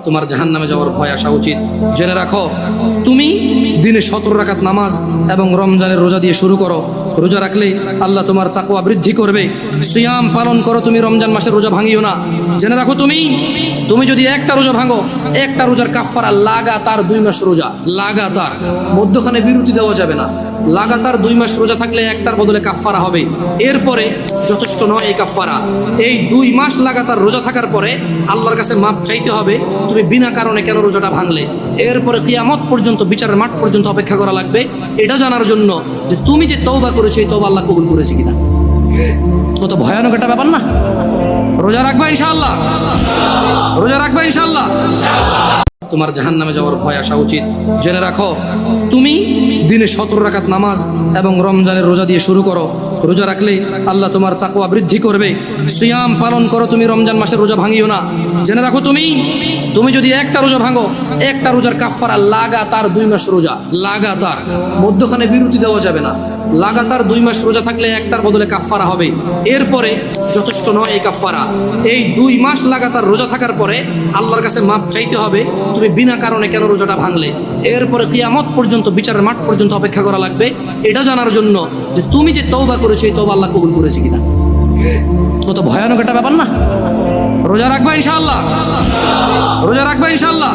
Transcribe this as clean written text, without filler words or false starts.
তোমার জাহান্নামে যাওয়ার ভয় আসা উচিত। জেনে রাখো, তুমি দিনে 17 রাকাত নামাজ এবং রমজানের রোজা দিয়ে শুরু করো। রোজা রাখলে আল্লাহ তোমার তাকওয়া বৃদ্ধি করবে। সিয়াম পালন করো, তুমি রমজান মাসের রোজা ভাঙিও না। জেনে রাখো, তুমি যদি একটা রোজা ভাঙো, একটা রোজার কাফারা লাগাতার 2 মাস রোজা, লাগাতার, মধ্যখানে বিরতি দেওয়া যাবে না। লাগাতার 2 মাস রোজা থাকলে একটার বদলে কাফারা হবে। এরপরে যথেষ্ট নয় এই কাফারা, এই 2 মাস লাগাতার রোজা থাকার পরে আল্লাহর কাছে মাপ চাইতে হবে তুমি বিনা কারণে কেন রোজাটা ভাঙলে। এরপরে কিয়ামত পর্যন্ত, বিচারের মাঠ পর্যন্ত অপেক্ষা করা লাগবে এটা জানার জন্য যে তুমি যে তওবা করেছো এই তওবা আল্লাহ কবুল করেছে কিনা। কত ভয়ানক একটা ব্যাপার না? রোজা রাখবা ইনশাআল্লাহ, রোজা রাখবা ইনশাআল্লাহ। তোমার জাহান্নামে যাওয়ার ভয় আসা উচিত। জেনে রাখো, তুমি দিনে 17 রাকাত নামাজ এবং রমজানের রোজা দিয়ে শুরু করো। রোজা রাখলে আল্লাহ তোমার তাকওয়া বৃদ্ধি করবে। সিয়াম পালন করো, তুমি রমজান মাসের রোজা ভাঙিও না। জেনে রাখো, তুমি যদি একটা রোজা ভাঙো, একটা রোজার কাফারা লাগাতার 2 মাস রোজা, লাগাতার, মধ্যখানে বিরতি দেওয়া যাবে না। লাগাতার 2 মাস রোজা থাকলে একটার বদলে কাফারা হবে। এরপরে যথেষ্ট নয় এই কাফারা, এই 2 মাস লাগাতার রোজা থাকার পরে আল্লাহর কাছে মাপ চাইতে হবে তুমি বিনা কারণে কেন রোজাটা ভাঙলে। এরপরে কিয়ামত পর্যন্ত, বিচারের মাঠ পর্যন্ত অপেক্ষা করা লাগবে এটা জানার জন্য যে তুমি যে তওবা করেছো এই তওবা আল্লাহ কবুল করেছে কিনা। কত ভয়ানক একটা ব্যাপার না? রোজা রাখবা ইনশাআল্লাহ, রোজা রাখবা ইনশাআল্লাহ।